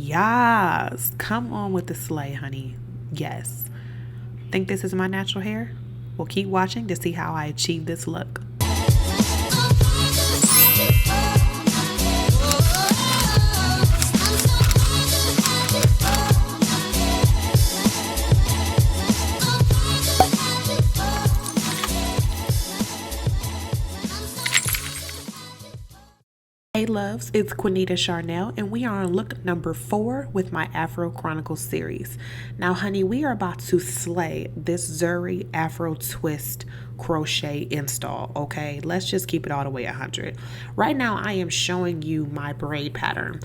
Yes, come on with the slay, honey. Yes. Think this is my natural hair? Well, keep watching to see how I achieve this look. Hey loves, it's Quinita Charnel and we are on look number 4 with my Afro Chronicles series. Now honey, we are about to slay this Zury Afro Twist crochet install, okay? Let's just keep it all the way 100. Right now I am showing you my braid pattern.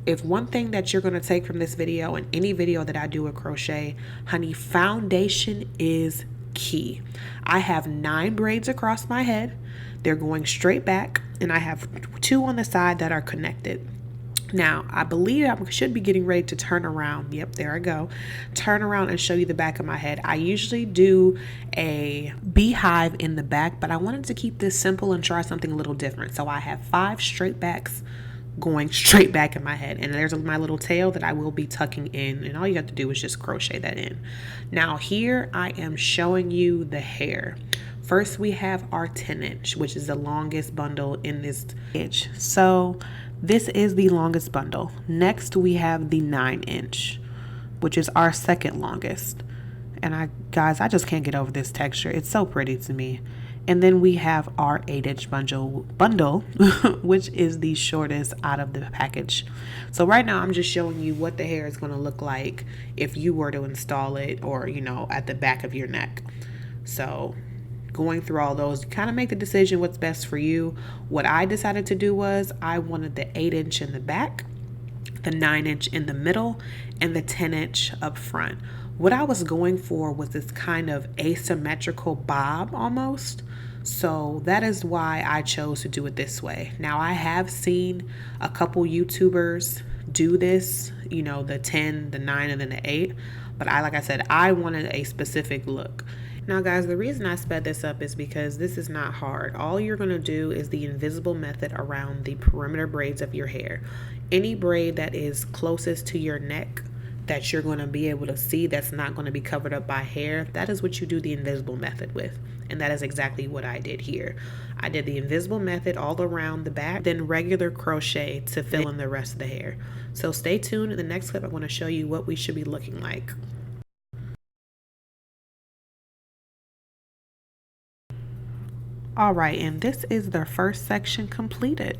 If one thing that you're going to take from this video and any video that I do with crochet, honey, foundation is key. I have 9 braids across my head. They're going straight back, and I have 2 on the side that are connected. Now, I believe I should be getting ready to turn around. Yep, there I go. Turn around and show you the back of my head. I usually do a beehive in the back, but I wanted to keep this simple and try something a little different. So I have 5 straight backs going straight back in my head, and there's my little tail that I will be tucking in, and all you have to do is just crochet that in. Now here I am showing you the hair. First we have our 10-inch, which is the longest bundle in this inch. So this is the longest bundle. Next we have the 9-inch, which is our second longest. And guys, I just can't get over this texture. It's so pretty to me. And then we have our 8-inch bundle, which is the shortest out of the package. So right now I'm just showing you what the hair is going to look like if you were to install it, or, you know, at the back of your neck. So going through all those, kind of make the decision what's best for you. What I decided to do was I wanted the 8-inch in the back, the 9-inch in the middle, and the 10-inch up front. What I was going for was this kind of asymmetrical bob almost. So that is why I chose to do it this way. Now I have seen a couple YouTubers do this, you know, the 10, the 9, and then the 8. But like I said, I wanted a specific look. Now guys, the reason I sped this up is because this is not hard. All you're going to do is the invisible method around the perimeter braids of your hair. Any braid that is closest to your neck that you're going to be able to see, that's not going to be covered up by hair, that is what you do the invisible method with. And that is exactly what I did here. I did the invisible method all around the back, then regular crochet to fill in the rest of the hair. So stay tuned. In the next clip I'm going to show you what we should be looking like. All right, and this is the first section completed.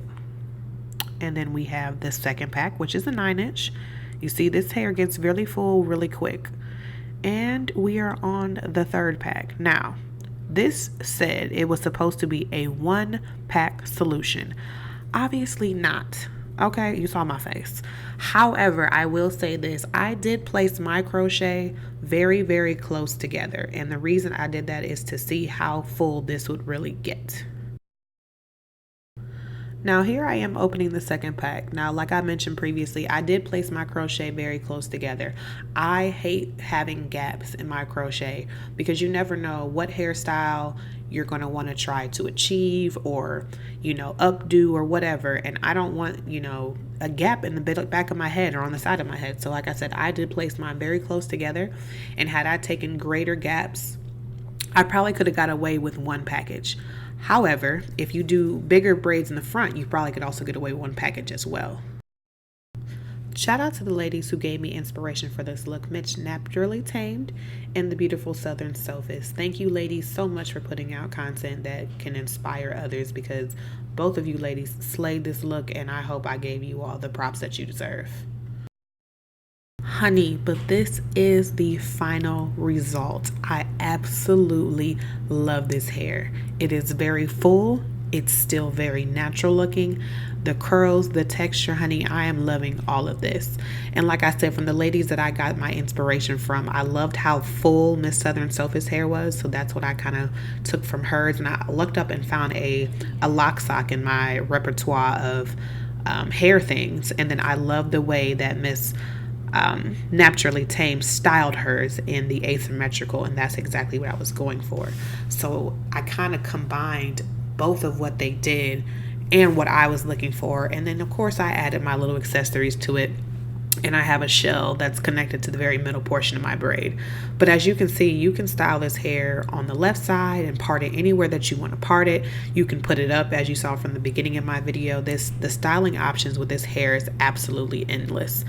And then we have the second pack, which is a 9-inch. You see this hair gets really full really quick. And we are on the third pack. Now, this said it was supposed to be a 1-pack solution. Obviously not. Okay, you saw my face. However, I will say this. I did place my crochet very, very close together. And the reason I did that is to see how full this would really get. Now here I am opening the second pack. Now, like I mentioned previously, I did place my crochet very close together. I hate having gaps in my crochet because you never know what hairstyle you're going to want to try to achieve, or, you know, updo or whatever. And I don't want, you know, a gap in the back of my head or on the side of my head. So like I said, I did place mine very close together, and had I taken greater gaps, I probably could have got away with 1 package. However, if you do bigger braids in the front, you probably could also get away with 1 package as well. Shout out to the ladies who gave me inspiration for this look, Mitch Naturally Tamed and the beautiful Southern Sophist. Thank you ladies so much for putting out content that can inspire others, because both of you ladies slayed this look, and I hope I gave you all the props that you deserve. Honey, but this is the final result. I absolutely love this hair. It is very full. It's still very natural looking. The curls, the texture, honey, I am loving all of this. And like I said, from the ladies that I got my inspiration from, I loved how full Miss Southern Sophist hair was. So that's what I kind of took from hers. And I looked up and found a lock sock in my repertoire of hair things. And then I love the way that Miss Naturally Tamed styled hers in the asymmetrical, and that's exactly what I was going for. So I kind of combined both of what they did and what I was looking for, and then of course I added my little accessories to it. and I have a shell that's connected to the very middle portion of my braid. But as you can see, you can style this hair on the left side and part it anywhere that you want to part it. You can put it up, as you saw from the beginning of my video. The styling options with this hair is absolutely endless.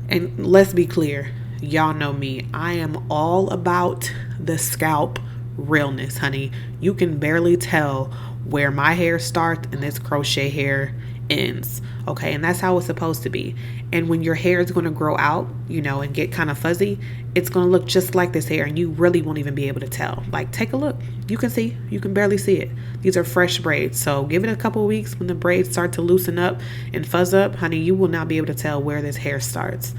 And let's be clear, y'all know me, I am all about the scalp realness, honey. You can barely tell where my hair starts and this crochet hair ends. Okay, and that's how it's supposed to be. And when your hair is going to grow out, you know, and get kind of fuzzy, it's going to look just like this hair, and you really won't even be able to tell. Like, take a look. You can see, you can barely see it. These are fresh braids. So give it a couple of weeks. When the braids start to loosen up and fuzz up, honey, you will not be able to tell where this hair starts.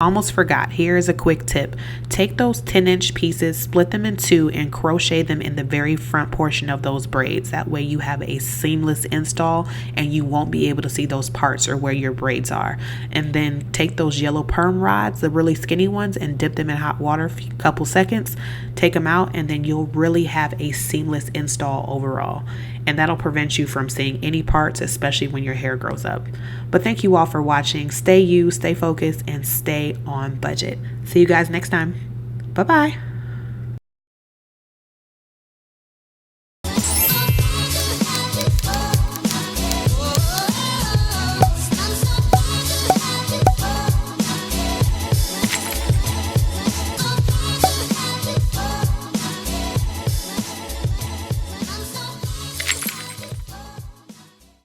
Almost forgot, here is a quick tip. Take those 10-inch pieces, split them in two, and crochet them in the very front portion of those braids. That way you have a seamless install and you won't be able to see those parts or where your braids are. And then take those yellow perm rods, the really skinny ones, and dip them in hot water for a couple seconds. Take them out, and then you'll really have a seamless install overall. And that'll prevent you from seeing any parts, especially when your hair grows up. But thank you all for watching. Stay you, stay focused, and stay on budget. See you guys next time. Bye-bye.